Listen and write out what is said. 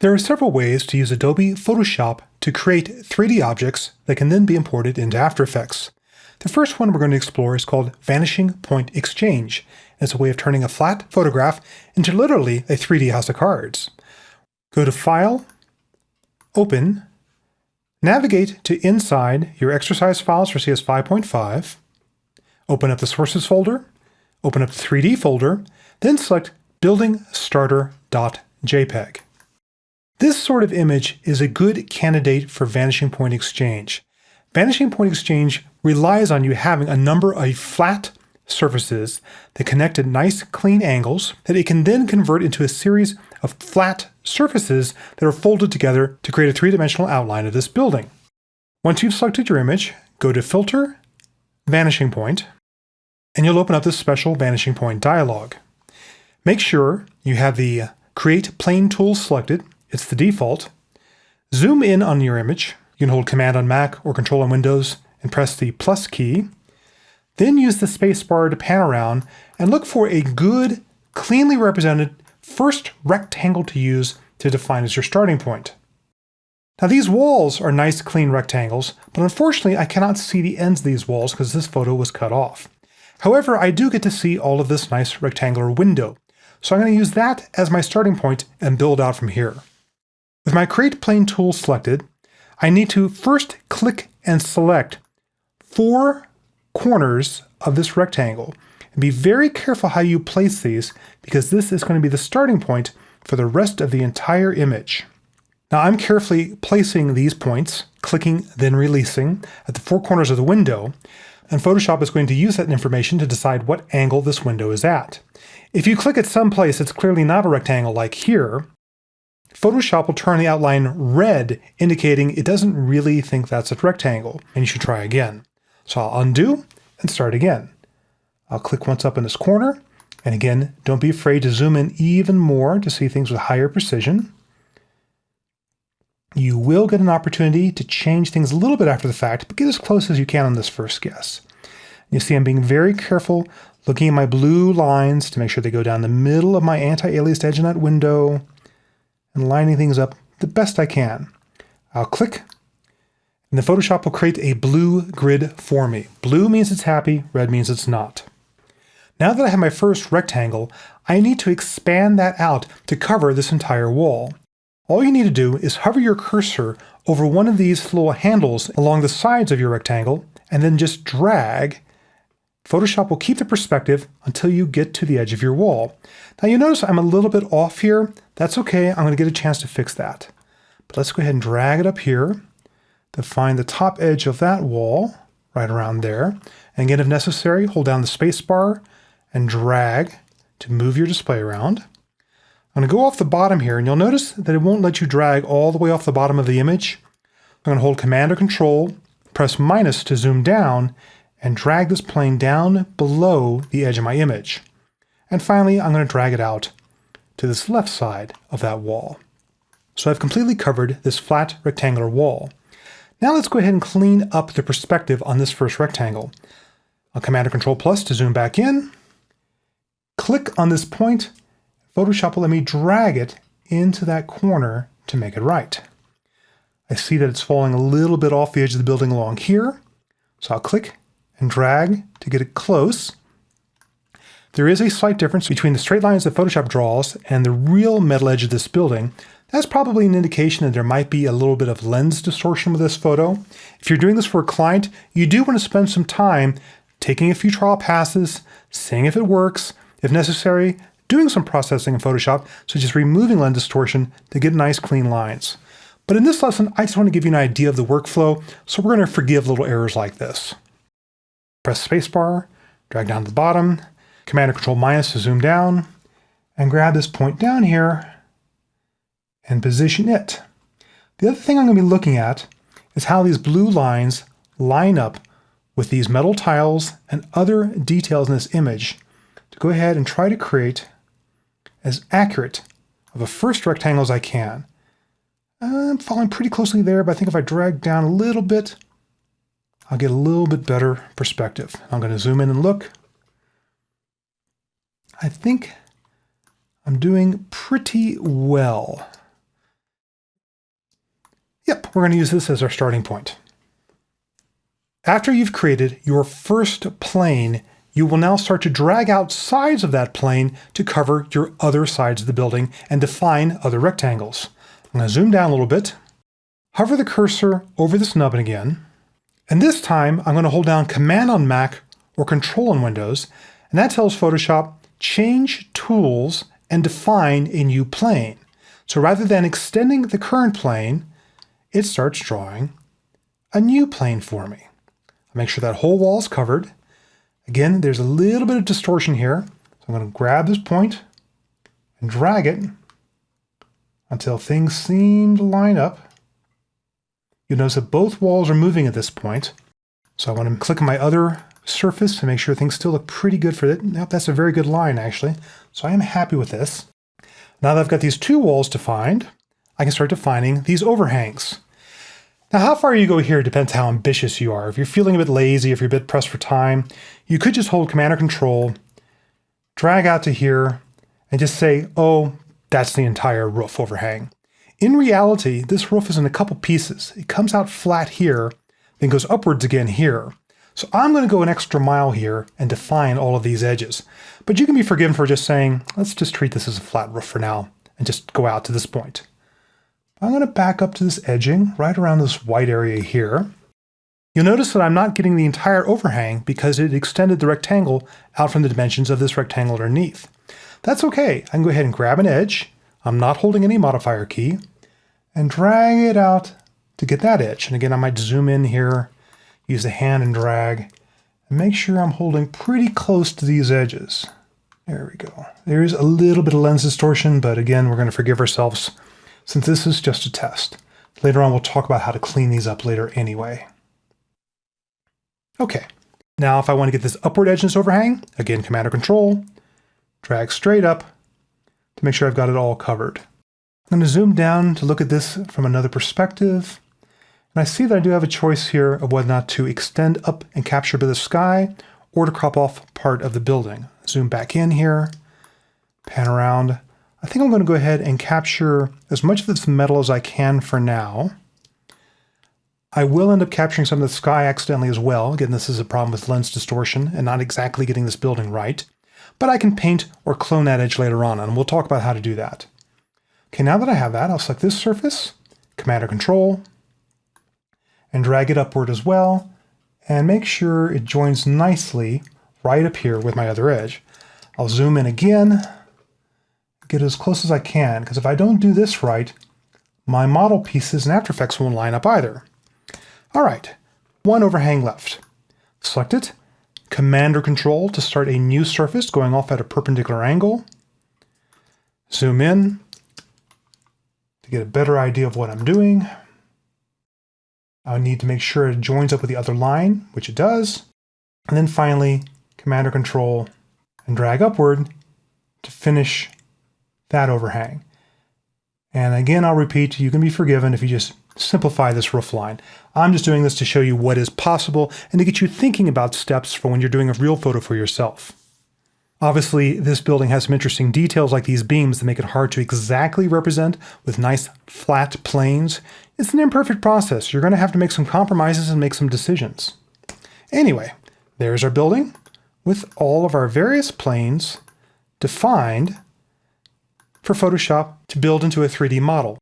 There are several ways to use Adobe Photoshop to create 3D objects that can then be imported into After Effects. The first one we're going to explore is called Vanishing Point Exchange. It's a way of turning a flat photograph into literally a 3D house of cards. Go to File, Open, navigate to inside your exercise files for CS 5.5, open up the Sources folder, open up the 3D folder, then select Building Starter.jpg. This sort of image is a good candidate for Vanishing Point Exchange. Vanishing Point Exchange relies on you having a number of flat surfaces that connect at nice clean angles that it can then convert into a series of flat surfaces that are folded together to create a three-dimensional outline of this building. Once you've selected your image, go to Filter, Vanishing Point, and you'll open up this special Vanishing Point dialog. Make sure you have the Create Plane tool selected. It's the default. Zoom in on your image. You can hold Command on Mac or Control on Windows and press the plus key. Then use the spacebar to pan around and look for a good, cleanly represented first rectangle to use to define as your starting point. Now these walls are nice clean rectangles, but unfortunately I cannot see the ends of these walls because this photo was cut off. However, I do get to see all of this nice rectangular window. So I'm going to use that as my starting point and build out from here. With my Create Plane tool selected, I need to first click and select 4 corners of this rectangle. And be very careful how you place these because this is going to be the starting point for the rest of the entire image. Now I'm carefully placing these points, clicking then releasing at the 4 corners of the window, and Photoshop is going to use that information to decide what angle this window is at. If you click at some place that's clearly not a rectangle like here, Photoshop will turn the outline red, indicating it doesn't really think that's a rectangle, and you should try again. So I'll undo and start again. I'll click once up in this corner, and again, don't be afraid to zoom in even more to see things with higher precision. You will get an opportunity to change things a little bit after the fact, but get as close as you can on this first guess. You see I'm being very careful, looking at my blue lines to make sure they go down the middle of my anti-aliased edge in that window, and lining things up the best I can. I'll click, and the Photoshop will create a blue grid for me. Blue means it's happy, red means it's not. Now that I have my first rectangle, I need to expand that out to cover this entire wall. All you need to do is hover your cursor over one of these little handles along the sides of your rectangle, and then just drag. Photoshop will keep the perspective until you get to the edge of your wall. Now you notice I'm a little bit off here. That's okay, I'm going to get a chance to fix that. But let's go ahead and drag it up here to find the top edge of that wall, right around there. And again, if necessary, hold down the space bar and drag to move your display around. I'm going to go off the bottom here, and you'll notice that it won't let you drag all the way off the bottom of the image. I'm going to hold Command or Control, press minus to zoom down, and drag this plane down below the edge of my image. And finally, I'm going to drag it out to this left side of that wall. So I've completely covered this flat rectangular wall. Now let's go ahead and clean up the perspective on this first rectangle. I'll Command or Control plus to zoom back in. Click on this point. Photoshop will let me drag it into that corner to make it right. I see that it's falling a little bit off the edge of the building along here. So I'll click and drag to get it close. There is a slight difference between the straight lines that Photoshop draws and the real metal edge of this building. That's probably an indication that there might be a little bit of lens distortion with this photo. If you're doing this for a client, you do want to spend some time taking a few trial passes, seeing if it works, if necessary, doing some processing in Photoshop, such as removing lens distortion to get nice clean lines. But in this lesson, I just want to give you an idea of the workflow, so we're going to forgive little errors like this. Press spacebar, drag down to the bottom, Command or Control minus to zoom down, and grab this point down here and position it. The other thing I'm going to be looking at is how these blue lines line up with these metal tiles and other details in this image to go ahead and try to create as accurate of a first rectangle as I can. I'm falling pretty closely there, but I think if I drag down a little bit, I'll get a little bit better perspective. I'm going to zoom in and look. I think I'm doing pretty well. we're going to use this as our starting point. After you've created your first plane, you will now start to drag out sides of that plane to cover your other sides of the building and define other rectangles. I'm going to zoom down a little bit, hover the cursor over this nubbin again, and this time I'm going to hold down Command on Mac or Control on Windows, and that tells Photoshop, change tools and define a new plane. So rather than extending the current plane, it starts drawing a new plane for me. I'll make sure that whole wall is covered. Again, there's a little bit of distortion here. So I'm going to grab this point and drag it until things seem to line up. You'll notice that both walls are moving at this point. So I want to click on my other surface to make sure things still look pretty good for it. Now, that's a very good line, actually. So I am happy with this. Now that I've got these two walls defined, I can start defining these overhangs. Now, how far you go here depends how ambitious you are. If you're feeling a bit lazy, if you're a bit pressed for time, you could just hold Command or Control, drag out to here, and just say, oh, that's the entire roof overhang. In reality, this roof is in a couple pieces. It comes out flat here, then goes upwards again here. So I'm going to go an extra mile here and define all of these edges. But you can be forgiven for just saying, let's just treat this as a flat roof for now, and just go out to this point. I'm going to back up to this edging right around this white area here. You'll notice that I'm not getting the entire overhang because it extended the rectangle out from the dimensions of this rectangle underneath. That's okay. I can go ahead and grab an edge. I'm not holding any modifier key, and drag it out to get that edge. And again, I might zoom in here, use the hand and drag, and make sure I'm holding pretty close to these edges. There we go. There is a little bit of lens distortion, but again, we're going to forgive ourselves since this is just a test. Later on, we'll talk about how to clean these up later anyway. Okay, now if I want to get this upward edge in this overhang, again, Command or Control, drag straight up to make sure I've got it all covered. I'm going to zoom down to look at this from another perspective. And I see that I do have a choice here of whether or not to extend up and capture a bit of the sky or to crop off part of the building. Zoom back in here, pan around. I think I'm going to go ahead and capture as much of this metal as I can for now. I will end up capturing some of the sky accidentally as well. Again, this is a problem with lens distortion and not exactly getting this building right. But I can paint or clone that edge later on, and we'll talk about how to do that. Okay, now that I have that, I'll select this surface, Command or Control, and drag it upward as well, and make sure it joins nicely right up here with my other edge. I'll zoom in again, get as close as I can, because if I don't do this right, my model pieces in After Effects won't line up either. All right, one overhang left. Select it, Command or Control to start a new surface going off at a perpendicular angle. Zoom in to get a better idea of what I'm doing. I need to make sure it joins up with the other line, which it does. And then finally, Command or Control and drag upward to finish that overhang. And again, I'll repeat, you can be forgiven if you just simplify this roof line. I'm just doing this to show you what is possible and to get you thinking about steps for when you're doing a real photo for yourself. Obviously, this building has some interesting details like these beams that make it hard to exactly represent with nice flat planes. It's an imperfect process. You're going to have to make some compromises and make some decisions. Anyway, there's our building with all of our various planes defined for Photoshop to build into a 3D model.